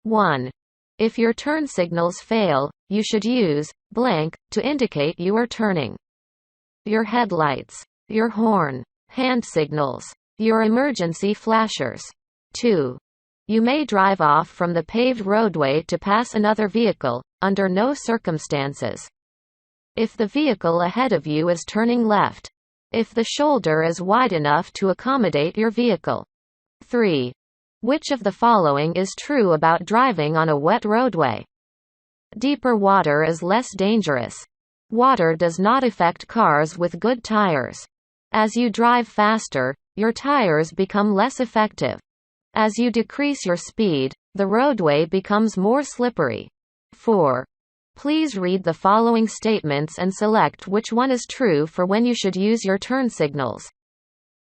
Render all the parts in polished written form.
1. If your turn signals fail, you should use blank to indicate you are turning. Your headlights, your horn, hand signals, your emergency flashers. 2. You may drive off from the paved roadway to pass another vehicle, under no circumstances. If the vehicle ahead of you is turning left. If the shoulder is wide enough to accommodate your vehicle. 3. Which of the following is true about driving on a wet roadway? Deeper water is less dangerous. Water does not affect cars with good tires. As you drive faster, your tires become less effective. As you decrease your speed, the roadway becomes more slippery. 4. Please read the following statements and select which one is true for when you should use your turn signals.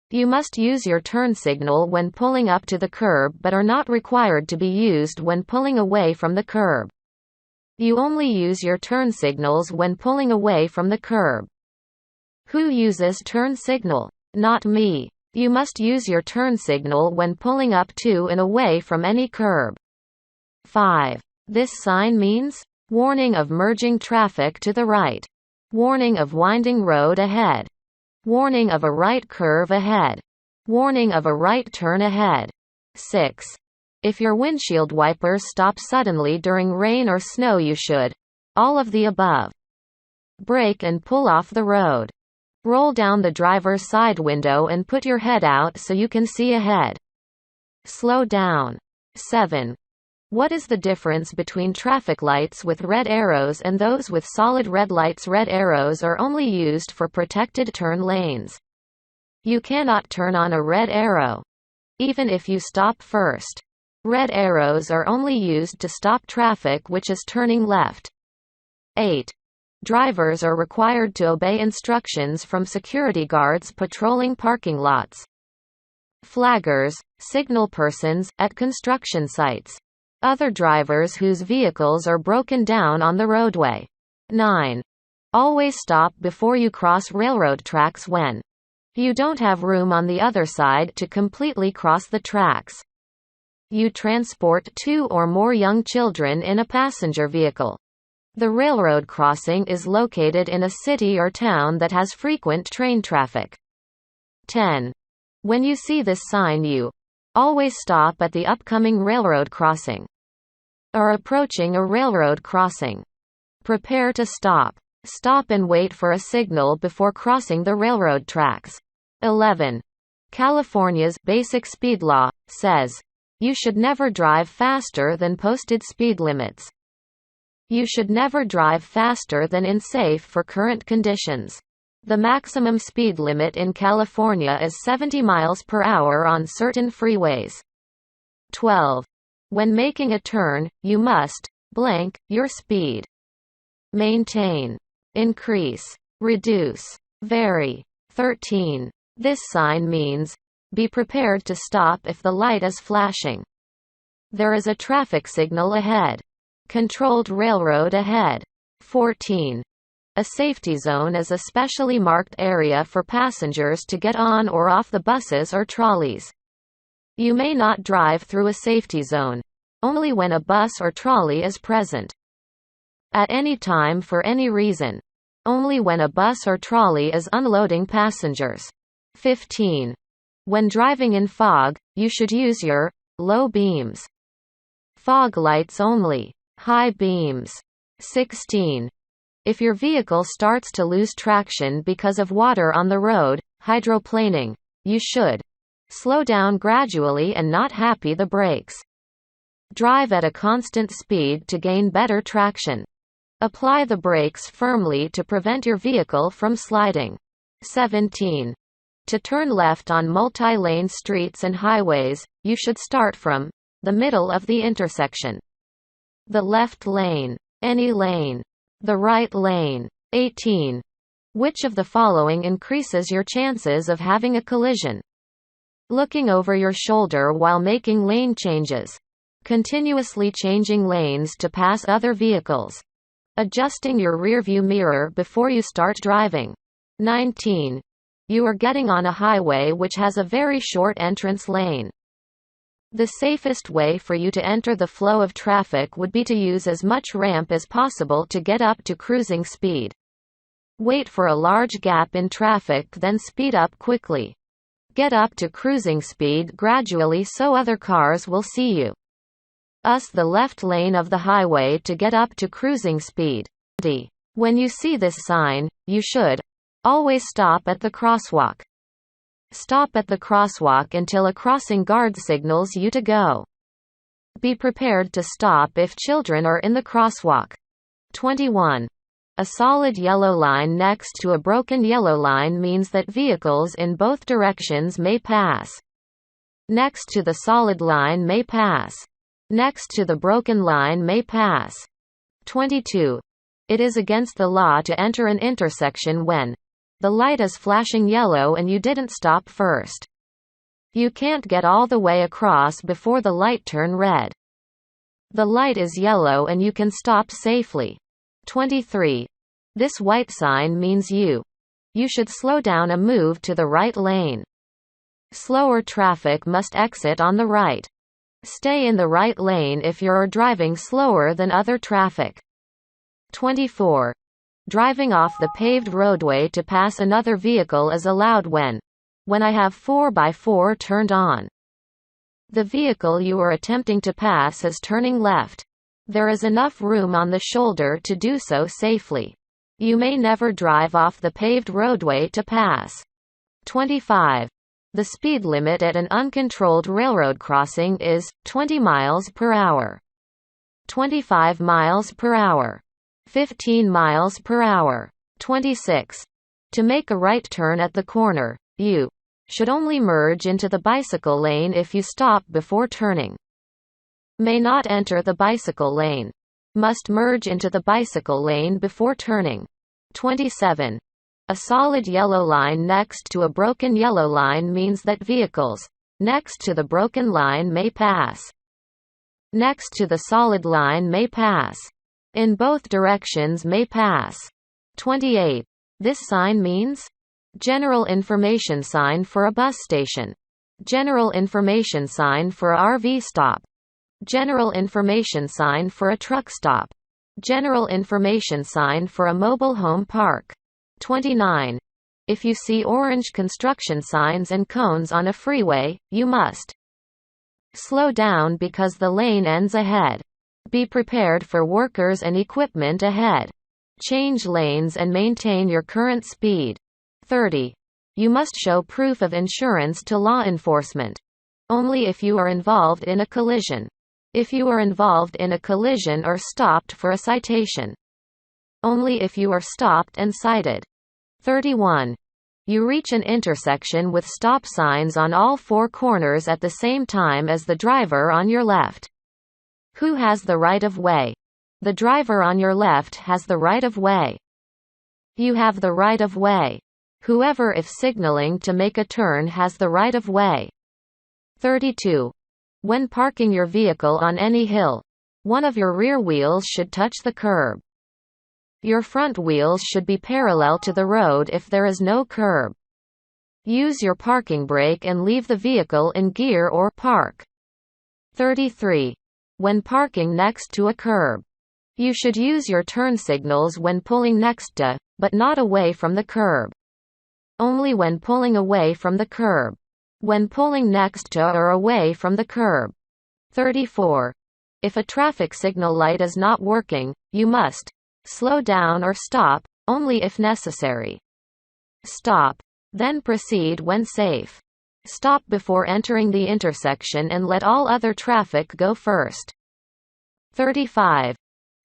You must use your turn signal when pulling up to the curb but are not required to be used when pulling away from the curb. You only use your turn signals when pulling away from the curb. Who uses turn signal? Not me. You must use your turn signal when pulling up to and away from any curb. 5. This sign means warning of merging traffic to the right. Warning of winding road ahead. Warning of a right curve ahead. Warning of a right turn ahead. 6. If your windshield wipers stop suddenly during rain or snow, you should all of the above. Brake and pull off the road. Roll down the driver's side window and put your head out so you can see ahead. Slow down. 7. What is the difference between traffic lights with red arrows and those with solid red lights? Red arrows are only used for protected turn lanes. You cannot turn on a red arrow, even if you stop first. Red arrows are only used to stop traffic which is turning left. 8. Drivers are required to obey instructions from security guards patrolling parking lots. Flaggers, signal persons, at construction sites. Other drivers whose vehicles are broken down on the roadway. 9. Always stop before you cross railroad tracks when you don't have room on the other side to completely cross the tracks. You transport 2 or more young children in a passenger vehicle. The railroad crossing is located in a city or town that has frequent train traffic. 10. When you see this sign, you always stop at the upcoming railroad crossing. Are approaching a railroad crossing. Prepare to stop. Stop and wait for a signal before crossing the railroad tracks. 11. California's basic speed law says you should never drive faster than posted speed limits. You should never drive faster than is safe for current conditions. The maximum speed limit in California is 70 miles per hour on certain freeways. 12. When making a turn, you must blank your speed. Maintain, increase, reduce, vary. 13. This sign means be prepared to stop if the light is flashing. There is a traffic signal ahead. Controlled railroad ahead. 14. A safety zone is a specially marked area for passengers to get on or off the buses or trolleys. You may not drive through a safety zone, only when a bus or trolley is present. At any time for any reason, only when a bus or trolley is unloading passengers. 15. When driving in fog, you should use your low beams. Fog lights only. High beams. 16. If your vehicle starts to lose traction because of water on the road, hydroplaning, you should slow down gradually and not happy the brakes. Drive at a constant speed to gain better traction. Apply the brakes firmly to prevent your vehicle from sliding. 17. To turn left on multi-lane streets and highways, you should start from the middle of the intersection. The left lane. Any lane. The right lane. 18. Which of the following increases your chances of having a collision? Looking over your shoulder while making lane changes. Continuously changing lanes to pass other vehicles. Adjusting your rearview mirror before you start driving. 19. You are getting on a highway which has a very short entrance lane. The safest way for you to enter the flow of traffic would be to use as much ramp as possible to get up to cruising speed. Wait for a large gap in traffic, then speed up quickly. Get up to cruising speed gradually so other cars will see you. Use the left lane of the highway to get up to cruising speed. When you see this sign, you should always stop at the crosswalk. Stop at the crosswalk until a crossing guard signals you to go. Be prepared to stop if children are in the crosswalk. 21. A solid yellow line next to a broken yellow line means that vehicles in both directions may pass. Next to the solid line may pass. Next to the broken line may pass. 22. It is against the law to enter an intersection when the light is flashing yellow and you didn't stop first. You can't get all the way across before the light turn red. The light is yellow and you can stop safely. 23. This white sign means you should slow down and move to the right lane. Slower traffic must exit on the right. Stay in the right lane if you're driving slower than other traffic. 24. Driving off the paved roadway to pass another vehicle is allowed when I have 4x4 turned on. The vehicle you are attempting to pass is turning left. There is enough room on the shoulder to do so safely. You may never drive off the paved roadway to pass. 25. The speed limit at an uncontrolled railroad crossing is 20 miles per hour. 25 miles per hour. 15 miles per hour. 26. To make a right turn at the corner, you should only merge into the bicycle lane if you stop before turning. May not enter the bicycle lane. Must merge into the bicycle lane before turning. 27. A solid yellow line next to a broken yellow line means that vehicles next to the broken line may pass. Next to the solid line may pass. In both directions may pass. 28. This sign means general information sign for a bus station. General information sign for a RV stop. General information sign for a truck stop. General information sign for a mobile home park. 29. If you see orange construction signs and cones on a freeway, you must slow down because the lane ends ahead. Be prepared for workers and equipment ahead. Change lanes and maintain your current speed. 30. You must show proof of insurance to law enforcement. Only if you are involved in a collision. If you are involved in a collision or stopped for a citation. Only if you are stopped and cited. 31. You reach an intersection with stop signs on all four corners at the same time as the driver on your left. Who has the right of way? The driver on your left has the right of way. You have the right of way. Whoever if signaling to make a turn has the right of way. 32. When parking your vehicle on any hill, one of your rear wheels should touch the curb. Your front wheels should be parallel to the road if there is no curb. Use your parking brake and leave the vehicle in gear or park. 33. When parking next to a curb, you should use your turn signals when pulling next to, but not away from the curb. Only when pulling away from the curb. When pulling next to or away from the curb. 34. If a traffic signal light is not working, you must slow down or stop, only if necessary. Stop. Then proceed when safe. Stop before entering the intersection and let all other traffic go first. 35.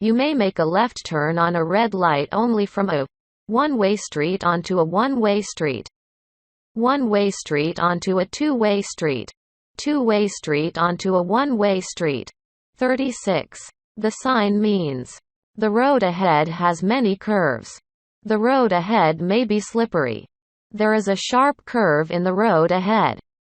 You may make a left turn on a red light only from a one-way street onto a one-way street. One-way street onto a two-way street. Two-way street onto a one-way street. 36. The sign means the road ahead has many curves. The road ahead may be slippery. There is a sharp curve in the road ahead.